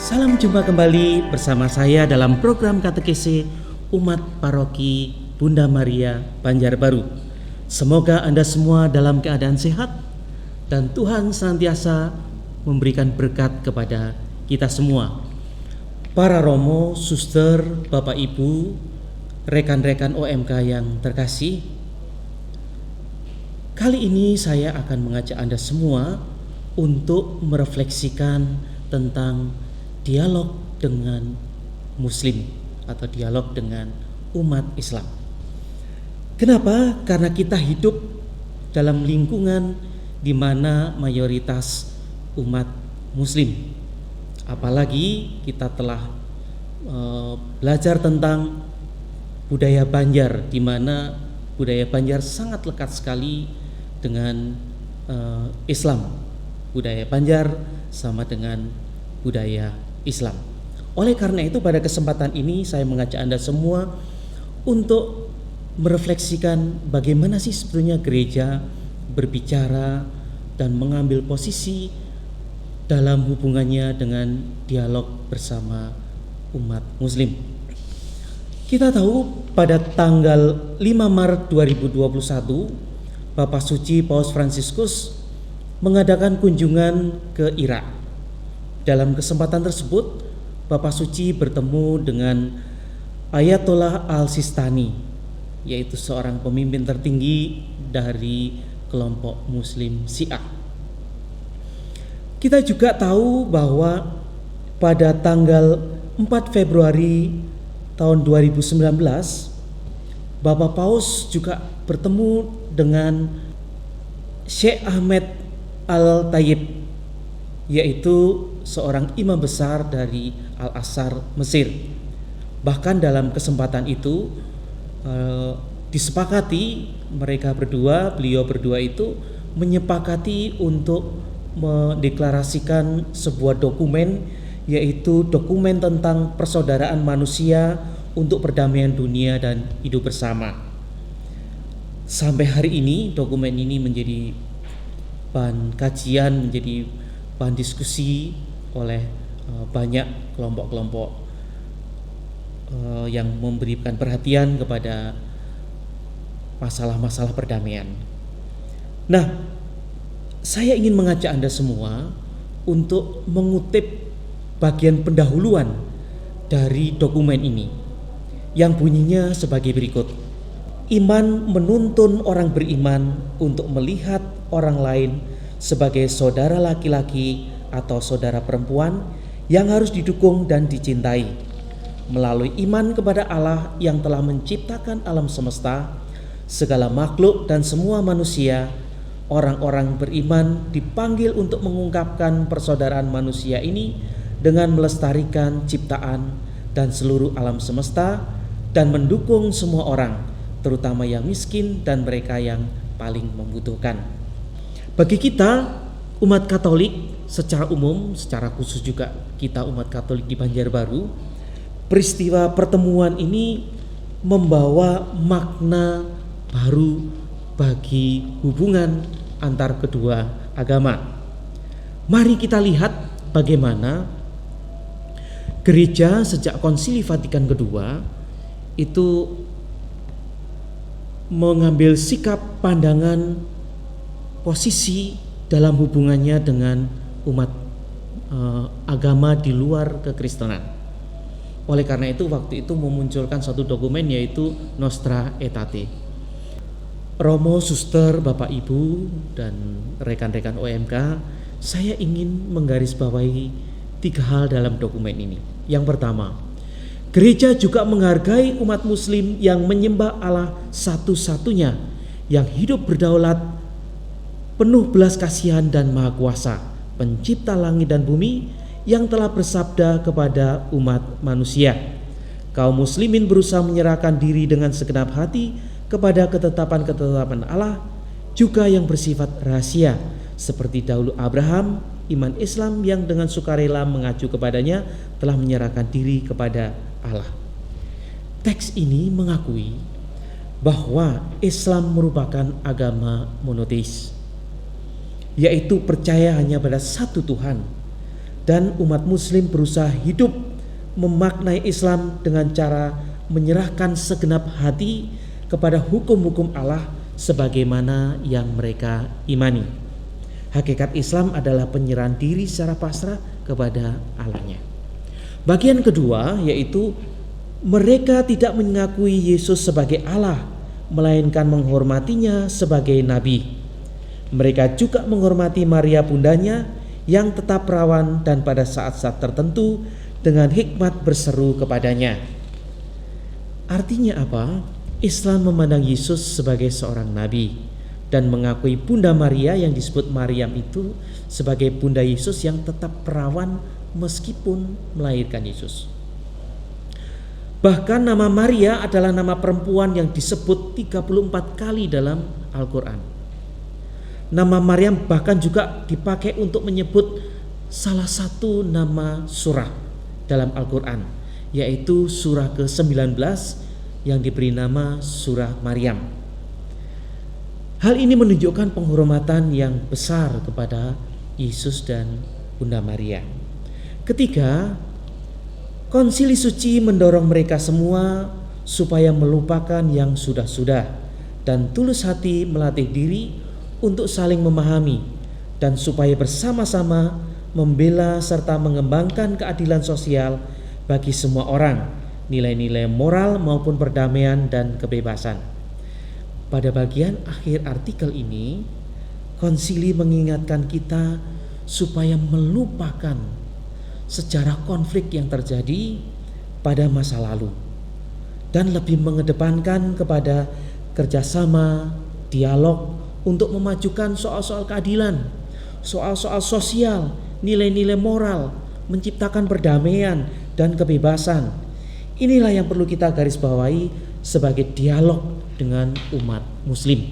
Salam jumpa kembali bersama saya dalam program katekese Umat Paroki Bunda Maria Banjarbaru. Semoga Anda semua dalam keadaan sehat dan Tuhan senantiasa memberikan berkat kepada kita semua. Para romo, suster, bapak ibu, rekan-rekan OMK yang terkasih, kali ini saya akan mengajak Anda semua untuk merefleksikan tentang dialog dengan Muslim atau dialog dengan umat Islam. Kenapa? Karena kita hidup dalam lingkungan di mana mayoritas umat Muslim. Apalagi kita telah belajar tentang budaya Banjar, di mana budaya Banjar sangat lekat sekali dengan Islam. Budaya Banjar sama dengan budaya Islam. Oleh karena itu pada kesempatan ini saya mengajak Anda semua untuk merefleksikan bagaimana sih sebetulnya gereja berbicara dan mengambil posisi dalam hubungannya dengan dialog bersama umat Muslim. Kita tahu pada tanggal 5 Maret 2021 Bapak Suci Paus Fransiskus mengadakan kunjungan ke Irak. Dalam kesempatan tersebut, Bapak Suci bertemu dengan Ayatollah Al-Sistani, yaitu seorang pemimpin tertinggi dari kelompok Muslim Syiah. Kita juga tahu bahwa pada tanggal 4 Februari tahun 2019, Bapak Paus juga bertemu dengan Syekh Ahmed Al-Tayyib, yaitu seorang imam besar dari Al-Azhar Mesir. Bahkan dalam kesempatan itu disepakati beliau berdua itu menyepakati untuk mendeklarasikan sebuah dokumen, yaitu dokumen tentang persaudaraan manusia untuk perdamaian dunia dan hidup bersama. Sampai hari ini dokumen ini menjadi bahan kajian, menjadi bahan diskusi oleh banyak kelompok-kelompok yang memberikan perhatian kepada masalah-masalah perdamaian. Nah, saya ingin mengajak Anda semua untuk mengutip bagian pendahuluan dari dokumen ini yang bunyinya sebagai berikut. Iman menuntun orang beriman untuk melihat orang lain sebagai saudara laki-laki atau saudara perempuan yang harus didukung dan dicintai. Melalui iman kepada Allah yang telah menciptakan alam semesta, segala makhluk dan semua manusia, orang-orang beriman dipanggil untuk mengungkapkan persaudaraan manusia ini dengan melestarikan ciptaan dan seluruh alam semesta dan mendukung semua orang, terutama yang miskin dan mereka yang paling membutuhkan. Bagi kita umat Katolik secara umum, secara khusus juga kita umat Katolik di Banjarbaru, peristiwa pertemuan ini membawa makna baru bagi hubungan antar kedua agama. Mari kita lihat bagaimana gereja sejak Konsili Vatikan II itu mengambil sikap pandangan posisi dalam hubungannya dengan umat agama di luar kekristenan. Oleh karena itu waktu itu memunculkan satu dokumen, yaitu Nostra Aetate. Romo, suster, bapak ibu dan rekan-rekan OMK, saya ingin menggarisbawahi 3 hal dalam dokumen ini. Yang pertama, gereja juga menghargai umat Muslim yang menyembah Allah satu-satunya yang hidup berdaulat, penuh belas kasihan dan maha kuasa, pencipta langit dan bumi, yang telah bersabda kepada umat manusia. Kaum muslimin berusaha menyerahkan diri dengan segenap hati kepada ketetapan-ketetapan Allah, juga yang bersifat rahasia, seperti dahulu Abraham, iman Islam yang dengan sukarela mengacu kepadanya telah menyerahkan diri kepada Allah. Teks ini mengakui bahwa Islam merupakan agama monoteis, yaitu percaya hanya pada satu Tuhan, dan umat muslim berusaha hidup memaknai Islam dengan cara menyerahkan segenap hati kepada hukum-hukum Allah sebagaimana yang mereka imani. Hakikat Islam adalah penyerahan diri secara pasrah kepada Allahnya. Bagian kedua yaitu mereka tidak mengakui Yesus sebagai Allah, melainkan menghormatinya sebagai nabi. Mereka juga menghormati Maria bundanya yang tetap perawan dan pada saat-saat tertentu dengan hikmat berseru kepadanya. Artinya apa? Islam memandang Yesus sebagai seorang nabi dan mengakui Bunda Maria yang disebut Maryam itu sebagai Bunda Yesus yang tetap perawan meskipun melahirkan Yesus. Bahkan nama Maria adalah nama perempuan yang disebut 34 kali dalam Al-Quran. Nama Maryam bahkan juga dipakai untuk menyebut salah satu nama surah dalam Al-Quran, yaitu surah ke-19 yang diberi nama surah Maryam. Hal ini menunjukkan penghormatan yang besar kepada Yesus dan Bunda Maria. Ketiga, Konsili Suci mendorong mereka semua supaya melupakan yang sudah-sudah dan tulus hati melatih diri untuk saling memahami dan supaya bersama-sama membela serta mengembangkan keadilan sosial bagi semua orang, nilai-nilai moral maupun perdamaian dan kebebasan. Pada bagian akhir artikel ini, konsili mengingatkan kita supaya melupakan sejarah konflik yang terjadi pada masa lalu dan lebih mengedepankan kepada kerjasama, dialog untuk memajukan soal-soal keadilan, soal-soal sosial, nilai-nilai moral, menciptakan perdamaian dan kebebasan. Inilah yang perlu kita garis bawahi sebagai dialog dengan umat muslim.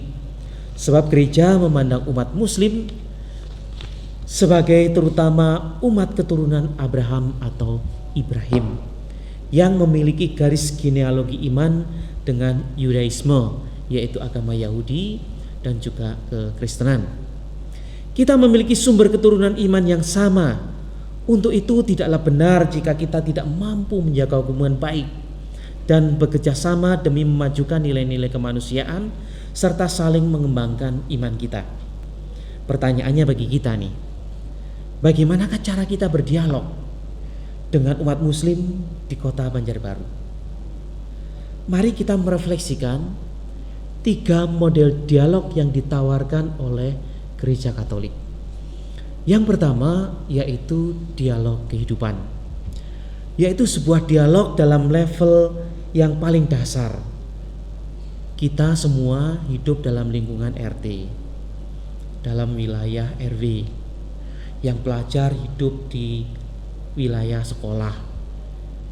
Sebab gereja memandang umat muslim sebagai terutama umat keturunan Abraham atau Ibrahim yang memiliki garis genealogi iman dengan Yudaisme, yaitu agama Yahudi dan juga kekristenan. Kita memiliki sumber keturunan iman yang sama. Untuk itu tidaklah benar jika kita tidak mampu menjaga hubungan baik dan bekerja sama demi memajukan nilai-nilai kemanusiaan serta saling mengembangkan iman kita. Pertanyaannya bagi kita nih, bagaimanakah cara kita berdialog dengan umat muslim di kota Banjarbaru? Mari kita merefleksikan 3 model dialog yang ditawarkan oleh Gereja Katolik. Yang pertama yaitu dialog kehidupan, yaitu sebuah dialog dalam level yang paling dasar. Kita semua hidup dalam lingkungan RT, dalam wilayah RW, yang pelajar hidup di wilayah sekolah.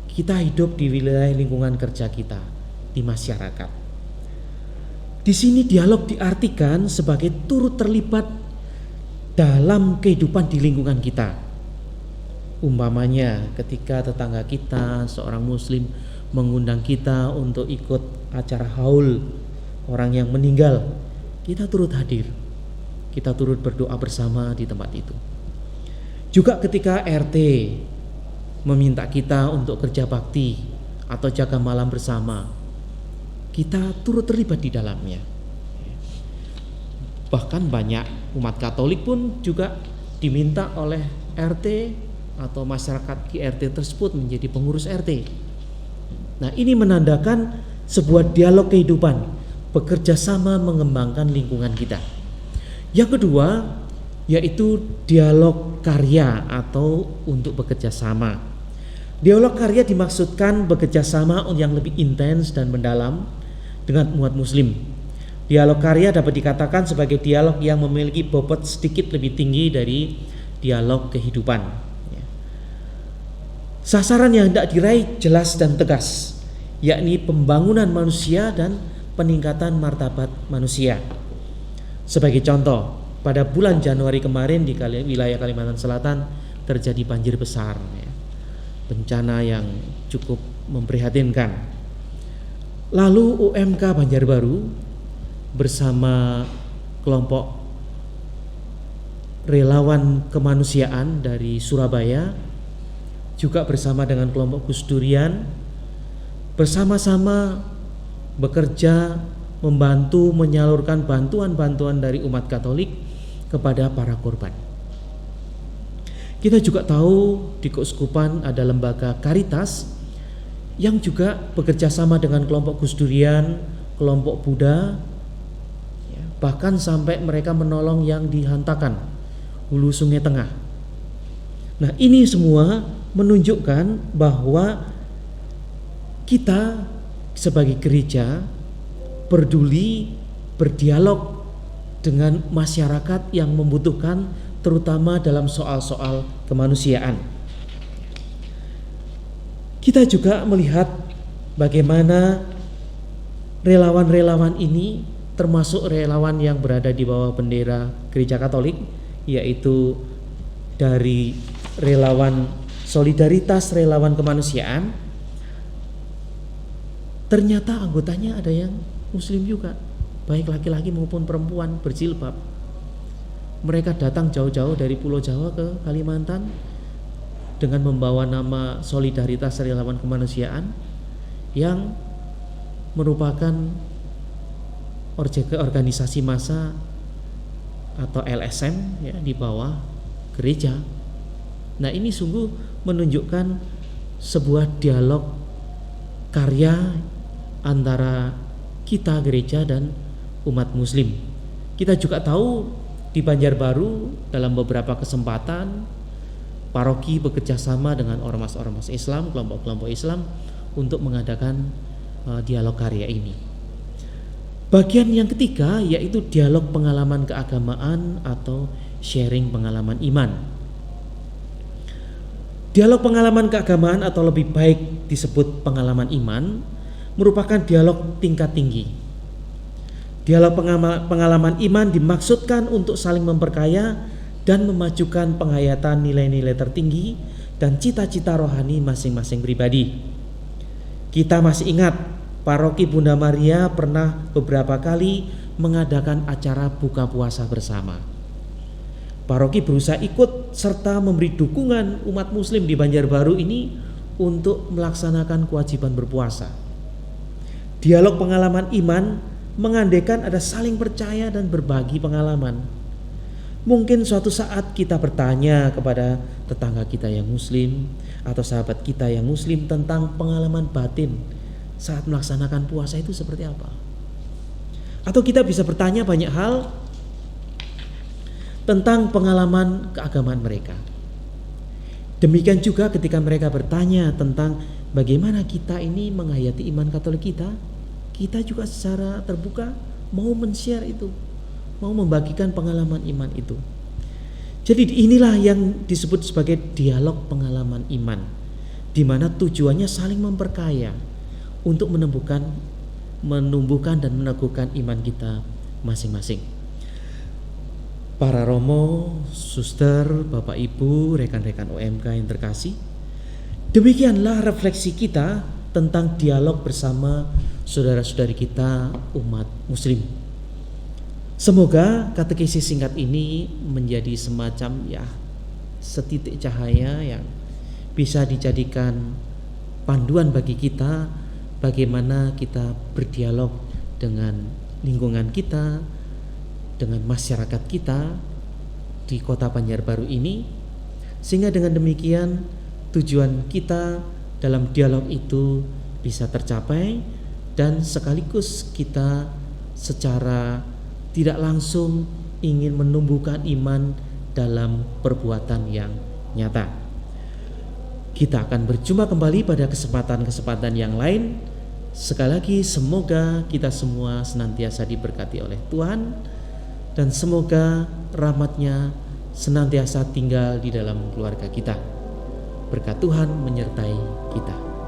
Kita hidup di wilayah lingkungan kerja kita, di masyarakat. Di sini dialog diartikan sebagai turut terlibat dalam kehidupan di lingkungan kita. Umpamanya ketika tetangga kita seorang muslim mengundang kita untuk ikut acara haul orang yang meninggal, kita turut hadir, kita turut berdoa bersama di tempat itu. Juga ketika RT meminta kita untuk kerja bakti atau jaga malam bersama, kita turut terlibat di dalamnya. Bahkan banyak umat Katolik pun juga diminta oleh RT atau masyarakat di RT tersebut menjadi pengurus RT. Nah, ini menandakan sebuah dialog kehidupan, bekerja sama mengembangkan lingkungan kita. Yang kedua yaitu dialog karya atau untuk bekerja sama. Dialog karya dimaksudkan bekerja sama yang lebih intens dan mendalam dengan umat muslim. Dialog karya dapat dikatakan sebagai dialog yang memiliki bobot sedikit lebih tinggi dari dialog kehidupan. Sasaran yang hendak diraih jelas dan tegas, yakni pembangunan manusia dan peningkatan martabat manusia. Sebagai contoh, pada bulan Januari kemarin di wilayah Kalimantan Selatan terjadi banjir besar, bencana yang cukup memprihatinkan. Lalu UMK Banjarbaru bersama kelompok relawan kemanusiaan dari Surabaya, juga bersama dengan kelompok Gus Durian, bersama-sama bekerja membantu menyalurkan bantuan-bantuan dari umat Katolik kepada para korban. Kita juga tahu di Keuskupan ada lembaga Caritas yang juga bekerja sama dengan kelompok Gus Durian, kelompok Buddha, bahkan sampai mereka menolong yang dihantakan hulu Sungai Tengah. Nah, ini semua menunjukkan bahwa kita sebagai gereja peduli berdialog dengan masyarakat yang membutuhkan, terutama dalam soal-soal kemanusiaan. Kita juga melihat bagaimana relawan-relawan ini, termasuk relawan yang berada di bawah bendera Gereja Katolik, yaitu dari relawan solidaritas, relawan kemanusiaan, ternyata anggotanya ada yang Muslim juga, baik laki-laki maupun perempuan berjilbab. Mereka datang jauh-jauh dari Pulau Jawa ke Kalimantan dengan membawa nama solidaritas relawan kemanusiaan yang merupakan organisasi massa atau LSM ya, di bawah gereja. Nah, ini sungguh menunjukkan sebuah dialog karya antara kita gereja dan umat Muslim. Kita juga tahu di Banjarbaru dalam beberapa kesempatan paroki bekerja sama dengan ormas-ormas Islam, kelompok-kelompok Islam untuk mengadakan dialog karya ini. Bagian yang ketiga yaitu dialog pengalaman keagamaan atau sharing pengalaman iman. Dialog pengalaman keagamaan atau lebih baik disebut pengalaman iman merupakan dialog tingkat tinggi. Dialog pengalaman iman dimaksudkan untuk saling memperkaya dan memajukan penghayatan nilai-nilai tertinggi dan cita-cita rohani masing-masing pribadi. Kita masih ingat Paroki Bunda Maria pernah beberapa kali mengadakan acara buka puasa bersama. Paroki berusaha ikut serta memberi dukungan umat Muslim di Banjarbaru ini untuk melaksanakan kewajiban berpuasa. Dialog pengalaman iman mengandaikan ada saling percaya dan berbagi pengalaman. Mungkin suatu saat kita bertanya kepada tetangga kita yang Muslim atau sahabat kita yang Muslim tentang pengalaman batin saat melaksanakan puasa itu seperti apa. Atau kita bisa bertanya banyak hal tentang pengalaman keagamaan mereka. Demikian juga ketika mereka bertanya tentang bagaimana kita ini menghayati iman Katolik kita juga secara terbuka mau men-share itu, mau membagikan pengalaman iman itu. Jadi inilah yang disebut sebagai dialog pengalaman iman, di mana tujuannya saling memperkaya untuk menumbuhkan dan meneguhkan iman kita masing-masing. Para romo, suster, bapak ibu, rekan-rekan OMK yang terkasih, demikianlah refleksi kita tentang dialog bersama saudara-saudari kita umat Muslim. Semoga katekesi singkat ini menjadi semacam setitik cahaya yang bisa dijadikan panduan bagi kita bagaimana kita berdialog dengan lingkungan kita, dengan masyarakat kita di kota Banjarbaru ini, sehingga dengan demikian tujuan kita dalam dialog itu bisa tercapai dan sekaligus kita secara tidak langsung ingin menumbuhkan iman dalam perbuatan yang nyata. Kita akan berjumpa kembali pada kesempatan-kesempatan yang lain. Sekali lagi semoga kita semua senantiasa diberkati oleh Tuhan dan semoga rahmat-Nya senantiasa tinggal di dalam keluarga kita. Berkat Tuhan menyertai kita.